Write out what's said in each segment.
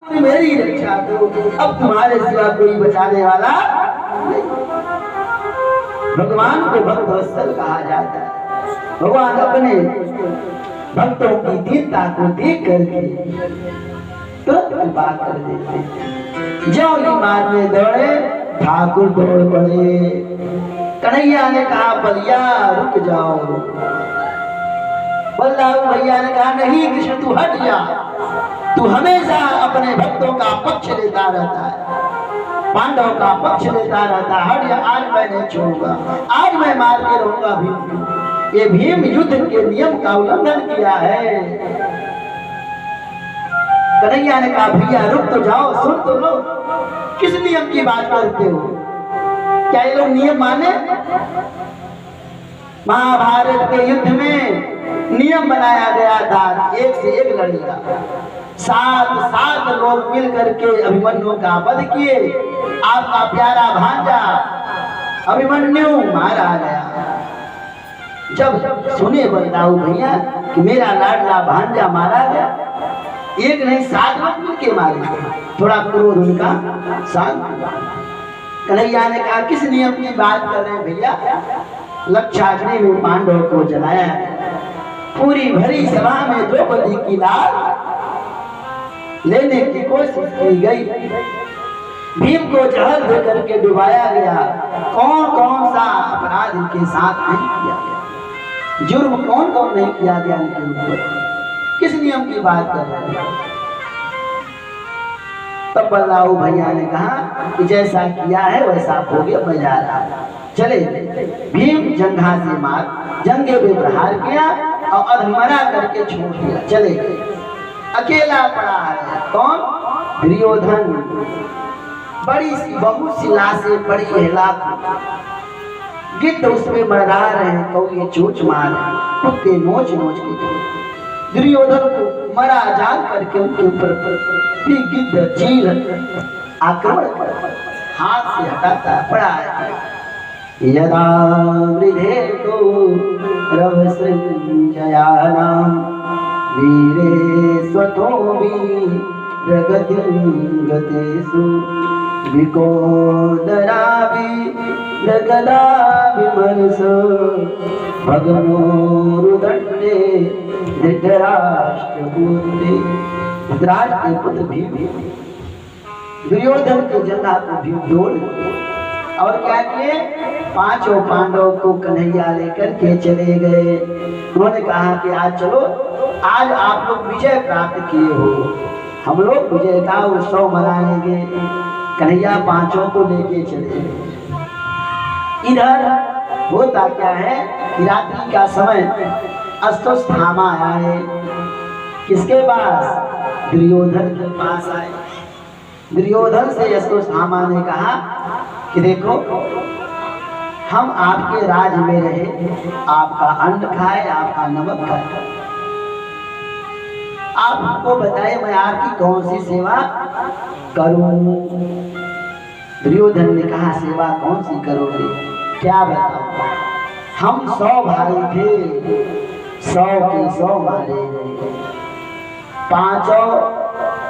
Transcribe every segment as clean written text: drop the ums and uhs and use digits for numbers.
मेरी रक्षा करो, अब तुम्हारे सिवा कोई बचाने वाला नहीं। भगवान को भक्त वत्सल कहा जाता है। भगवान अपने भक्तों की दीनता को देख करके तुरंत कृपा कर देते। जो ही मारने दौड़े ठाकुर दौड़ पड़े। कन्हैया ने कहा बलिया रुक जाओ। बलराम भैया ने कहा नहीं कृष्ण तू हट जा, तू हमेशा अपने भक्तों का पक्ष लेता रहता है, पांडव का पक्ष लेता रहता है। हट जा, आज मैं नहीं छोड़ूंगा, आज मैं मार के रहूंगा भीम। ये भीम युद्ध के नियम का उल्लंघन किया है। कन्हैया ने कहा भैया रुक तो जाओ, सुन तो लो, किस नियम की बात करते हो? क्या ये लोग नियम माने? महाभारत के युद्ध में नियम बनाया गया था एक से एक लड़ेगा। सात लोग मिल करके अभिमन्यु का वध किए। आपका प्यारा भांजा अभिमन्यु मारा गया। जब सुने बलदाऊ भैया कि मेरा लाडला भांजा मारा गया, एक नहीं 7 लोग मिल के मारे। थोड़ा क्रोध उनका शांत। कन्हैया ने कहा किस नियम की बात कर रहे हैं भैया? लक्षाग्नि में पांडव को जलाया। पूरी भरी सभा में द्रौपदी की लाल लेने की कोशिश की गई। भीम को जहर दे करके डुबाया गया। कौन कौन सा अपराध इनके साथ नहीं किया गया? जुर्म कौन कौन नहीं किया गया इनके ऊपर? किस नियम की बात कर रहे हैं? तब बलराऊ भैया ने कहा कि जैसा किया है वैसा हो गया, मैं जा रहा हूं। चले भीम जंघा से मार जंगे पे प्रहार किया और अधमरा करके छोड़ दिया। चले अकेला पड़ा है कौन? दुर्योधन। बड़ी सी बहुत सी लाशें पड़ी है, लाखों गिद्ध उसमें मरड़ा रहे हैं, कौए चोच मार कुत्ते नोच नोच के। दुर्योधन को मरा जान करके उनके ऊपर गिद्ध चील आक्रमण कर हाथ से हटाता पड़ा है। यदा वृद्धेतो रवसंजयानां वीरे स्वतोऽपि प्रगतिं गतेषु विकोदराभि जगदाभिमर्श भगनोरुदण्डे धृतराष्ट्रपुत्रे। धृतराष्ट्र के पुत्र भीम दुर्योधन के जंघा को भीम जोड़ और क्या किए? 5 पांडव को कन्हैया लेकर के चले गए। उन्होंने कहा कि आज चलो, आज आप लोग विजय प्राप्त किए हो, हम लोग विजय का उत्सव मनाएंगे। कन्हैया 5 को लेके चले। इधर होता क्या है कि रात्रि का समय अश्वत्थामा आए। किसके पास? दुर्योधन के पास आए। दुर्योधन से अश्वत्थामा ने कहा कि देखो हम आपके राज में रहे, आपका अन्न खाए, आपका नमक खाए, आप हमको बताए मैं आपकी कौन सी सेवा करूं? दुर्योधन ने कहा सेवा कौन सी करोगे? क्या बताओ? हम 100 भाई थे, 100 के 100 मारे गए। 5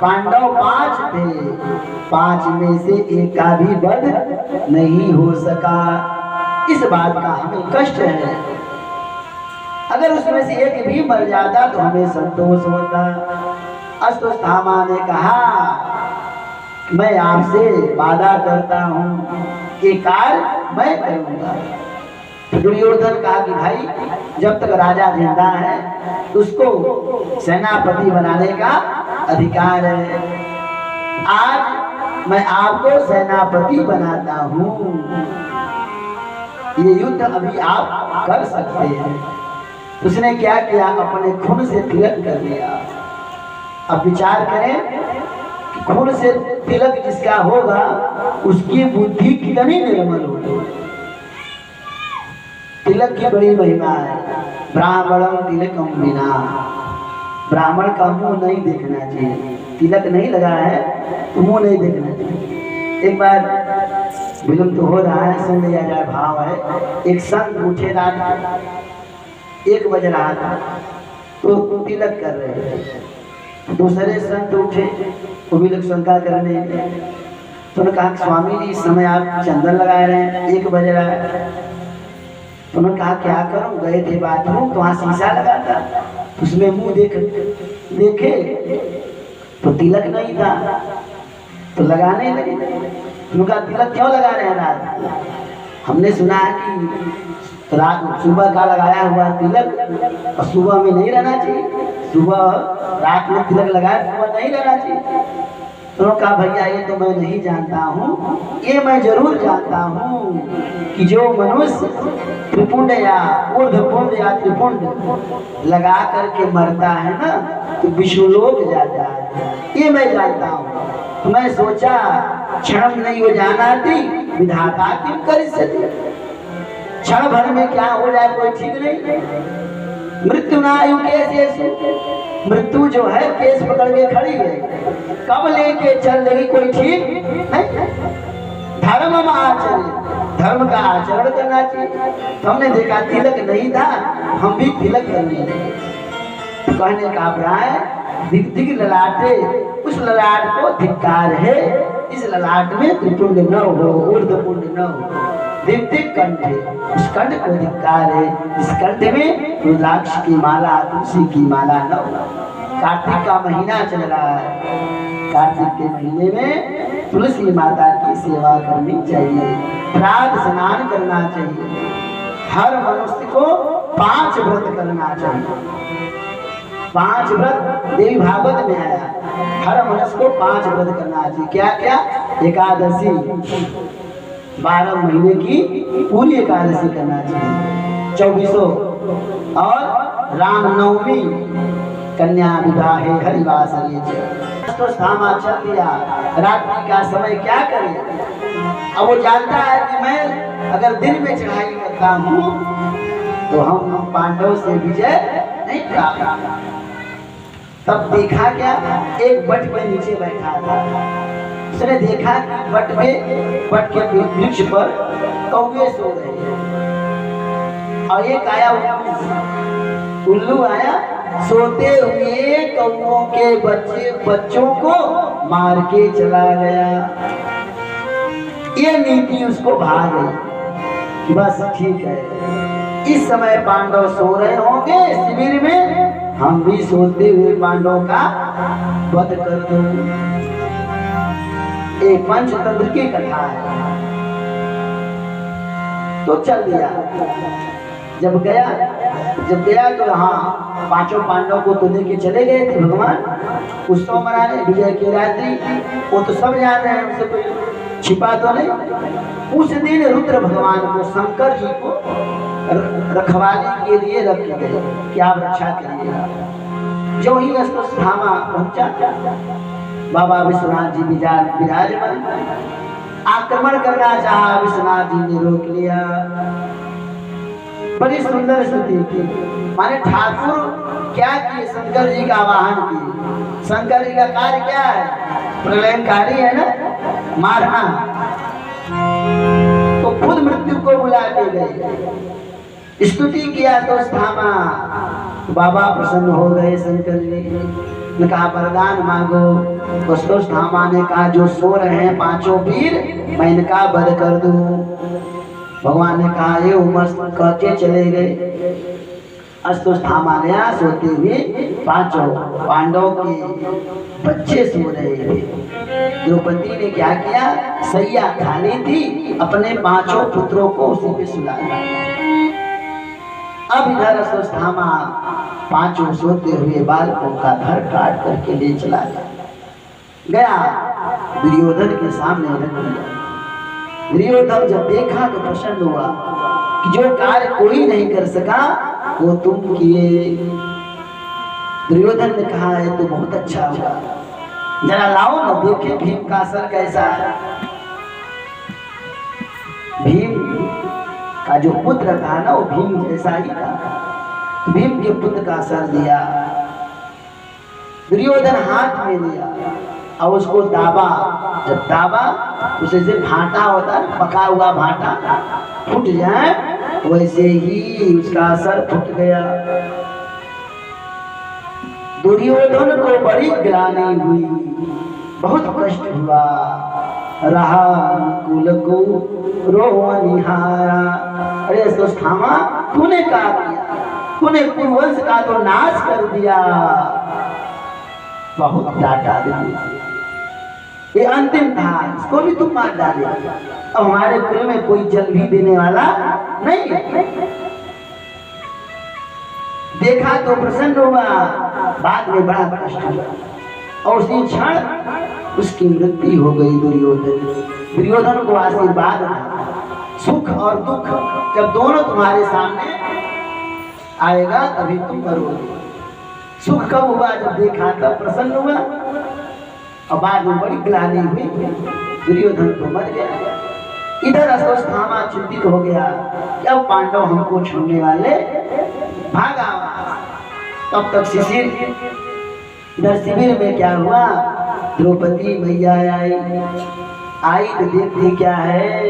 पांडव 5 थे, 5 में से एक का भी वध नहीं हो सका। इस बात का हमें कष्ट है। अगर उसमें से एक भी मर जाता तो हमें संतोष होता। अश्वत्थामा ने कहा मैं आपसे वादा करता हूँ कि कार्य मैं करूँगा। दुर्योधन कहा कि भाई जब तक राजा जिंदा है उसको सेनापति बनाने का अधिकार है। आज मैं आपको सेनापति बनाता हूँ, ये युद्ध अभी आप कर सकते हैं। उसने क्या किया? अपने खून से तिलक कर लिया। अब विचार करें कि खून से तिलक जिसका होगा उसकी बुद्धि कितनी निर्मल होगी। तिलक की बड़ी महिमा है। ब्राह्मणम तिलकम बिना, ब्राह्मण का मुंह नहीं देखना चाहिए। तिलक नहीं लगा है तो मुंह नहीं देखना चाहिए। एक बार विलंब तो हो रहा है, सुन लिया जाए, भाव है। एक संत उठे रात 1 बज रहा था तो तिलक कर रहे थे। दूसरे संत उठे वो भी लोग शंका करने। तो उन्होंने कहा स्वामी जी इस समय आप चंदन लगा रहे हैं, 1 बज रहा है। तो उन्होंने कहा क्या करूं, गए थे बाथरूम तो वहां शीशा लगा था, उसमें मुंह देखे तो तिलक नहीं था, तो लगाने लगे। उन्होंने कहा तिलक क्यों लगा रहे हैं रात? हमने सुना है कि रात सुबह का लगाया हुआ तिलक और सुबह में नहीं रहना चाहिए, सुबह रात में तिलक लगाया सुबह नहीं रहना चाहिए। तो कहा भैया ये तो मैं नहीं जानता हूँ, ये मैं जरूर जानता हूँ कि जो मनुष्य त्रिपुंड या ऊर्ध्वपुंड या त्रिपुंड लगा करके मरता है ना तो विष्णुलोक जाता है, ये मैं जानता हूँ। तो मैं सोचा क्षण नहीं हो जाना थी विधाता क्यों कर सके, क्षण भर में क्या हो जाए कोई ठीक नहीं। मृत्यु ना आयु कैसे, मृत्यु जो है केस पकड़ के खड़ी है, कब लेके चल रही कोई ठीक नहीं। धर्म आचरण, धर्म का आचरण करना चाहिए। तो हमने देखा तिलक नहीं था, हम भी तिलक करने लगे। कहने का प्राय दिग दिग ललाटे, उस ललाट को धिक्कार है, इस ललाट में त्रिपुंड न हो, ऊर्ध्वपुंड न हो, दिग कंठ है, उस कंठ को धिक्कार है, इस कंठ में रुद्राक्ष की माला, तुलसी की माला न हो। कार्तिक का महीना चल रहा है, कार्तिक के महीने में तुलसी माता की सेवा करनी चाहिए, प्रातः स्नान करना चाहिए। हर मनुष्य को 5 व्रत करना चाहिए। 5 व्रत देवी भागवत में आया, हर मनुष्य को 5 व्रत करना चाहिए। क्या क्या? एकादशी, 12 महीने की पूरी एकादशी करना चाहिए, 24 और रामनवमी, कन्या विवाह हरिवास। तो सामा चल दिया, रात्रि का समय क्या करे। अब वो जानता है कि मैं अगर दिन में चढ़ाई करता हूँ तो हम पांडव से विजय नहीं प्राप्त। तब देखा क्या, एक बट के नीचे बैठा था, उसने देखा कि बट के वृक्ष पर कौवे सो रहे हैं और एक आया उल्लू आया, सोते हुए कौवों के बच्चों को मार के चला गया। ये नीति उसको भाग गई, बस ठीक है, इस समय पांडव सो रहे होंगे शिविर में, हम भी सोते हुए पांडवों का वध कर दो। एक पंचतंत्र की कथा है। तो चल दिया, जब गया तो हाँ 5 पांडव को तो लेके चले गए थे भगवान उत्सव मनाने, विजय की रात्रि, वो तो सब जान रहे हैं, उनसे कोई छिपा तो नहीं। उस दिन रुद्र भगवान को, शंकर जी को रखवाली के लिए रख गए कि आप रक्षा करिएगा। जो ही अश्वत्थामा पहुंचा, बाबा विश्वनाथ जी विराजमान, आक्रमण करना चाहा, विश्वनाथ जी ने रोक लिया। बड़ी सुंदर स्तुति की, माने ठाकुर क्या किए, शंकर जी का वाहन किए। शंकर जी का कार्य क्या है, प्रलयकारी है ना, मारना। तो खुद मृत्यु को बुला के गए, स्तुति किया तो स्थामा, बाबा प्रसन्न हो गए। शंकर जी ने कहा वरदान मांगो। स्थामा ने कहा जो सो रहे हैं 5 वीर, मैं इनका वध कर दूं। भगवान ने कहा ये मस्त कहते चले गए। अश्वत्थामा गया, सोते हुए 5 पांडवों के बच्चे सो रहे थे। द्रौपदी ने क्या किया, सैया खाली थी, अपने 5 पुत्रों को उसी पे सुलाया। अब इधर अश्वत्थामा 5 सोते हुए बालकों का धर काट करके ले चला गया, दुर्योधन के सामने रख दिया। दुर्योधन जब देखा तो प्रसन्न हुआ कि जो कार्य कोई नहीं कर सका वो तुम किए। दुर्योधन ने कहा है तो बहुत अच्छा हुआ, जरा लाओ ना देखे भीम का असर कैसा है। भीम का जो पुत्र था ना वो भीम जैसा ही था। भीम के पुत्र का असर दिया, दुर्योधन हाथ में लिया और उसको दाबा। जब दाबा उसे से भाटा होता है, पका हुआ भाटा फूट जाए, वैसे ही उसका असर फूट गया। दुर्योधन को बड़ी ग्लानि हुई, बहुत कष्ट हुआ, रहा कुल को रोवनिहारा। अरे अश्वत्थामा, तूने क्या किया? तूने कुरुवंश का तो नाश कर दिया। बहुत डांटा दिया। ये अंतिम था, इसको भी तुम मार डाले। अब हमारे कुल में कोई जल भी देने वाला नहीं है। देखा तो प्रसन्न हुआ, बाद में बड़ा कष्ट हुआ और उसी क्षण उसकी मृत्यु हो गई। दुर्योधन को आशीर्वाद था, सुख और दुख जब दोनों तुम्हारे सामने आएगा तभी तुम करोगे। सुख कब हुआ? जब देखा तब प्रसन्न हुआ और बाद में बड़ी ग्लानि हुई, दुर्योधन तो मर गया। इधर अश्वत्थामा चिंतित हो गया कि अब पांडव हमको छोड़ने वाले भागा। तब तक शिशिर इधर शिविर में क्या हुआ, द्रौपदी मैया आई तो देखती क्या है,